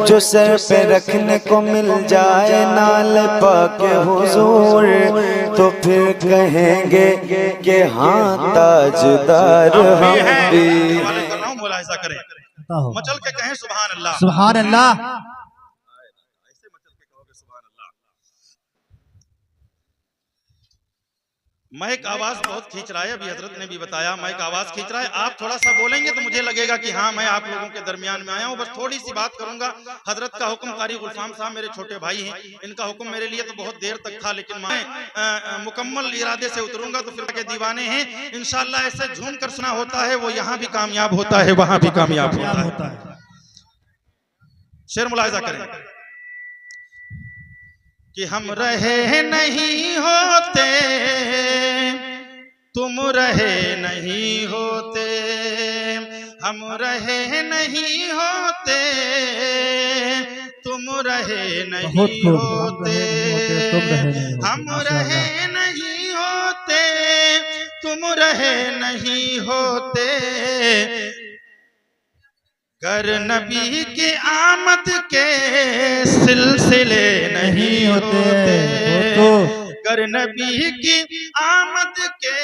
जो सर पे रखने को मिल जाए नाल पाक हुजूर, तो फिर कहेंगे कि हाँ ताजदार हम भी। मुलाहिजा करें, मचल के कहें सुभान अल्लाह, सुभान अल्लाह। ऐसे मचल के कहोगे सुभान अल्लाह। माइक आवाज बहुत खींच रहा है, अभी हजरत ने भी बताया माइक आवाज खींच रहा है। आप थोड़ा सा बोलेंगे तो मुझे लगेगा कि हाँ मैं आप लोगों के दरमियान में आया हूँ। बस थोड़ी सी बात करूंगा। हजरत का हुक्म, कारी गुलफाम साहब मेरे छोटे भाई हैं, इनका हुक्म मेरे लिए तो बहुत देर तक था, लेकिन मैं मुकम्मल इरादे से उतरूंगा तो फिर के दीवाने हैं। इंशाअल्लाह ऐसे झूम कर सुना होता है, वो यहाँ भी कामयाब होता है, वहां भी कामयाब होता है। शेर मुलाहिजा करें कि हम रहे नहीं होते, तुम रहे नहीं होते, हम रहे नहीं होते, तुम रहे नहीं होते, हम रहे नहीं होते, तुम रहे नहीं होते, गर नबी की आमद के सिलसिले नहीं होते, गर नबी की आमद के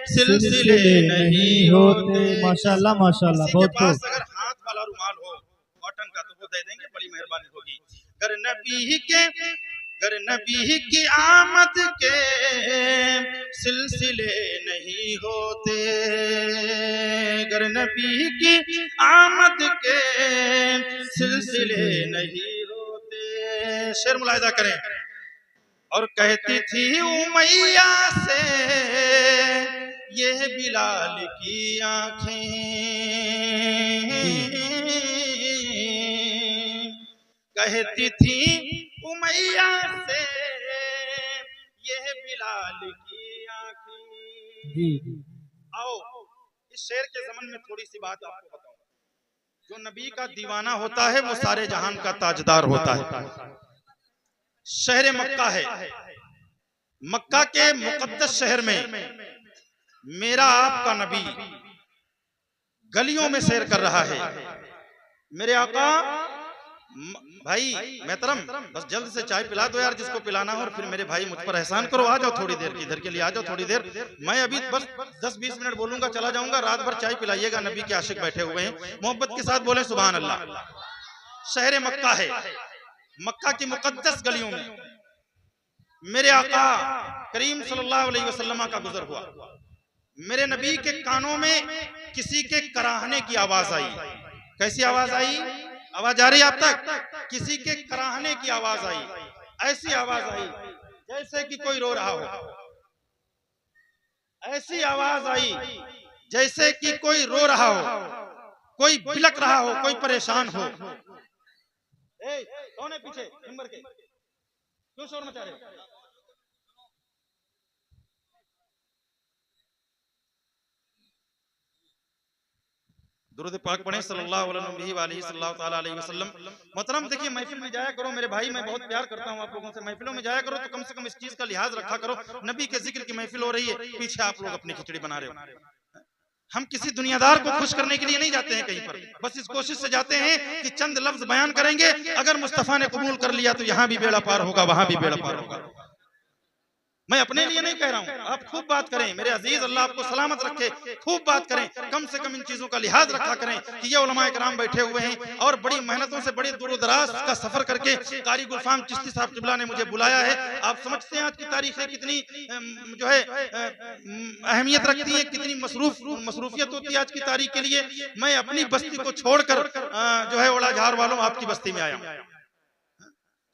सिलसिले नहीं होते। माशाल्लाह माशाल्लाह। किसी के पास अगर हाथ वाला रुमाल हो कॉटन का तो वो दे देंगे, बड़ी मेहरबानी होगी। गर नबी की आमद के सिलसिले नहीं होते, गर नबी की आमद के सिलसिले नहीं होते। शेर मुलाहिजा करें। और कहती थी उमैया से ये बिलाल की आंखें, कहती थी उमैया से ये बिलाल की आंखें। आओ इस शेर के ज़मन में थोड़ी सी बात आपको बताऊं। जो नबी का दीवाना होता है वो सारे जहान का ताजदार होता है। शहर मक्का है, मक्का के मुकद्दस शहर में मेरा आपका नबी गलियों में सैर कर रहा है। मेरे आका भाई मेहतरम, बस जल्द से चाय पिला दो यार जिसको पिलाना हो, और फिर मेरे भाई मुझ पर एहसान करो, आ जाओ थोड़ी देर की, इधर के लिए आ जाओ थोड़ी देर। मैं अभी बस 10-20 मिनट बोलूंगा, चला जाऊंगा। रात भर चाय पिलाइएगा, नबी के आशिक बैठे हुए हैं, मोहब्बत के साथ बोले सुभान अल्लाह। शहर मक्का है, मक्का की मुकद्दस गलियों में मेरे आका करीम सल्लल्लाहु अलैहि वसल्लम का गुजर हुआ। मेरे नबी के कानों में किसी के कराहने की आवाज आई। कैसी आवाज आई? आवाज आ रही है आप तक? किसी के कराहने की आवाज आई। ऐसी आवाज आई जैसे कि कोई रो रहा हो, ऐसी आवाज आई जैसे कि कोई रो रहा हो, कोई बिलक रहा हो, कोई परेशान हो। कौन है पीछे नंबर के? क्यों शोर मचा रहे हो? दुरूद पाक पढ़ें सल्लल्लाहु अलैहि वसल्लम। मोहतरम देखिए, महफिल में जाया करो मेरे भाई, मैं बहुत प्यार करता हूं आप लोगों से। महफिलों में जाया करो तो कम से कम इस चीज का लिहाज रखा करो। नबी के जिक्र की महफिल हो रही है, पीछे आप लोग अपनी खिचड़ी बना रहे हो। हम किसी दुनियादार को खुश करने के लिए नहीं जाते हैं कहीं पर, बस इस कोशिश से जाते हैं कि चंद लफ्ज बयान करेंगे। अगर मुस्तफा ने कबूल कर लिया तो यहाँ भी बेड़ा पार होगा, वहां भी बेड़ा पार होगा। मैं अपने लिए नहीं कह रहा हूं, आप खूब बात करें मेरे अजीज, अल्लाह आपको सलामत रखे, खूब बात करें। कम से कम इन चीजों का लिहाज रखा करें कि ये उलमाए किराम बैठे हुए हैं और बड़ी मेहनतों से बड़ी दूर दराज का सफर करके कारी गुलफाम चिश्ती साहब किबला ने मुझे बुलाया है। आप समझते हैं आज की तारीखें कितनी जो है अहमियत रखती है, कितनी मसरूफियत होती है आज की तारीख के लिए। मैं अपनी बस्ती को छोड़कर जो है ओलाझार वालों आपकी बस्ती में आया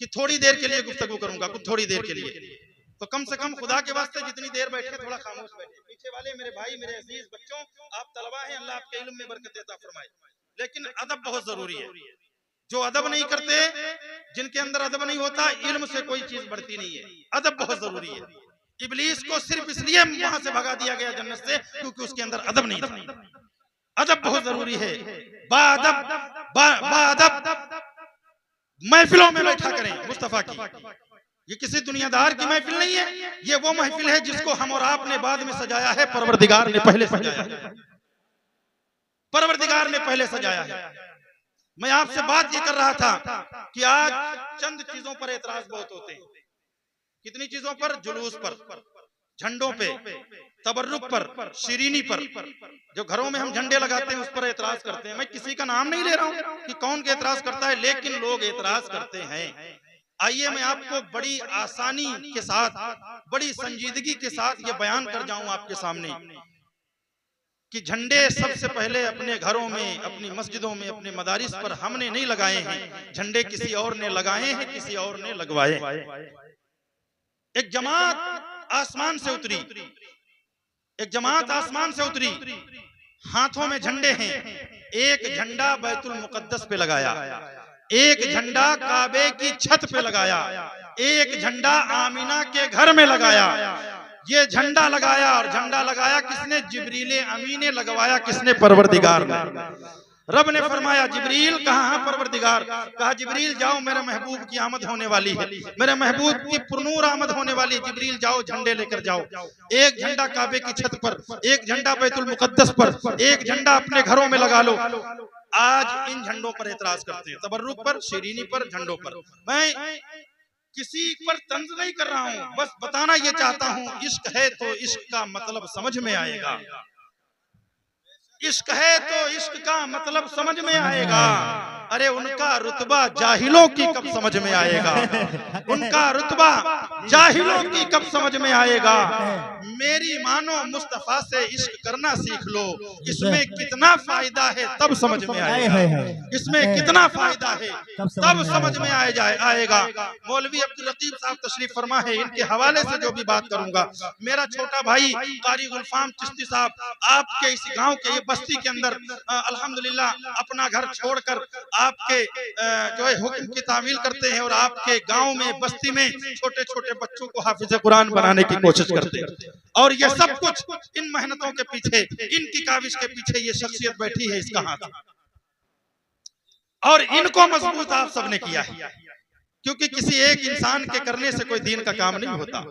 कि थोड़ी देर के लिए गुफ्तगू करूंगा, कुछ थोड़ी देर के लिए। तो कम से कम खुदा के वास्ते जितनी देर बैठे थोड़ा खामोश बैठे। पीछे वाले मेरे भाई, मेरे अजीज बच्चों, आप तलबा हैं, अल्लाह आपके इल्म में बरकत देता फरमाए। लेकिन अदब बहुत जरूरी है। जो अदब नहीं करते, जिनके अंदर अदब नहीं होता, इल्म से कोई चीज बढ़ती नहीं है। अदब बहुत जरूरी है। इब्लीस को सिर्फ इसलिए वहां से भगा दिया गया जन्नत से क्योंकि उसके अंदर अदब नहीं था। अदब बहुत जरूरी है। बाअदब महफिलों में बैठा करें मुस्तफा की। ये किसी दुनियादार की महफिल नहीं है, ये वो महफिल है जिसको हम और आपने बाद में सजाया है, परवरदिगार ने पहले सजाया है। परवरदिगार ने पहले सजाया है। मैं आपसे बात ये कर रहा था कि आज चंद चीजों पर एतराज बहुत होते हैं। कितनी चीजों पर? जुलूस पर, झंडों पे, तबर्रुक पर, शिरीनी पर, जो घरों में हम झंडे लगाते हैं उस पर एतराज करते हैं। मैं किसी का नाम नहीं ले रहा हूं कि कौन के एतराज करता है, लेकिन लोग एतराज करते हैं। आइए मैं आपको बड़ी आसानी के साथ, बड़ी संजीदगी के साथ ये बयान कर जाऊं आपके सामने कि झंडे सबसे पहले अपने घरों में, अपनी मस्जिदों में, अपने मदारिस पर हमने नहीं लगाए हैं, झंडे किसी और ने लगाए हैं, किसी और ने लगवाए। एक जमात आसमान से उतरी, एक जमात आसमान से उतरी, हाथों में झंडे हैं। एक झंडा बैतुल मुकद्दस पे लगाया, एक झंडा काबे की छत पे लगाया, एक झंडा आमिना के घर में लगाया। ये झंडा लगाया, और झंडा लगाया किसने? जिब्रील अमीन ने लगवाया। किसने? परवरदिगार ने। रब ने फरमाया जिब्रील कहाँ? परवरदिगार। कहा जिब्रील जाओ, मेरे महबूब की आमद होने वाली है, मेरे महबूब की पुरनूर आमद होने वाली है। जिब्रील जाओ, झंडे लेकर जाओ। एक झंडा काबे की छत पर, एक झंडा बैतुल मुकद्दस पर, एक झंडा अपने घरों में लगा लो। आज इन झंडों पर एतराज करते हैं, तबर्रुक पर, शिरीनी पर, झंडों पर। मैं किसी पर तंज नहीं कर रहा हूं, बस बताना ये चाहता हूं, इश्क है तो इश्क का मतलब समझ में आएगा। इश्क है तो इश्क का मतलब समझ में आएगा। अरे उनका रुतबा जाहिलों की कब समझ में आएगा? उनका रुतबा जाहिलों की कब समझ में आएगा? मेरी मानो मुस्तफा से इश्क करना सीख लो, इसमें कितना फायदा है तब समझ में आएगा। इसमें कितना फायदा है तब समझ में आएगा। मौलवी अब्दुल रकीब साहब तशरीफ फरमा है, इनके हवाले से जो भी बात करूंगा, मेरा छोटा भाई कारी गुलफाम चिश्ती साहब आपके इस गांव के, ये बस्ती के अंदर अल्हम्दुलिल्लाह अपना घर छोड़कर आपके जो है हुक्म की तामील करते हैं, और आपके गांव में, बस्ती में छोटे छोटे बच्चों को हाफिज कुरान बनाने की कोशिश करते हैं। और ये सब कुछ इन मेहनतों के पीछे, इनकी काविश के पीछे ये शख्सियत बैठी है, इसका हाथ। और इनको मजबूत आप सबने किया है, क्योंकि किसी एक इंसान के करने से कोई दीन का काम नहीं होता।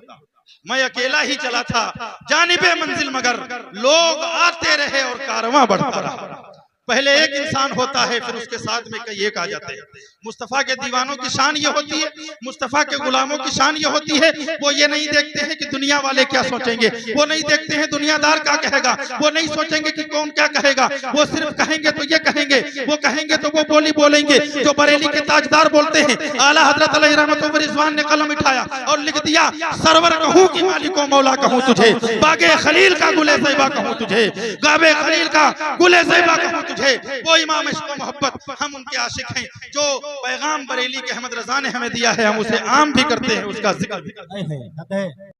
मैं अकेला ही चला था जानिबे मंजिल, मगर लोग आते रहे और कारवां बढ़ता रहा। पहले एक इंसान होता है, फिर उसके साथ में कई एक आ जाते हैं। मुस्तफा के दीवानों की शान ये होती है, मुस्तफा के गुलामों की शान ये होती है, वो ये नहीं देखते हैं कि दुनिया वाले क्या सोचेंगे, वो नहीं देखते हैं दुनियादार क्या कहेगा, वो नहीं सोचेंगे कि कौन क्या कहेगा, वो सिर्फ कहेंगे तो ये कहेंगे, वो कहेंगे तो वो बोली बोलेंगे। जो बरेली के ताजदार बोलते हैं, आला हजरत अलैहि रहमतुल्लाह व रिजवान ने कलम उठाया और लिख दिया, सरवर कहूं कि मालिको मौला कहूं तुझे, बागे खलील का गुले ज़ैबा कहूं तुझे, गाबे खलील का गुले ज़ैबा कहूं तुझे। वो इमाम इश्क़ मोहब्बत, हम उनके आशिक हैं। जो पैगाम बरेली के अहमद रजा ने हमें दिया है, हम उसे आम भी करते हैं, उसका जिक्र भी करते हैं।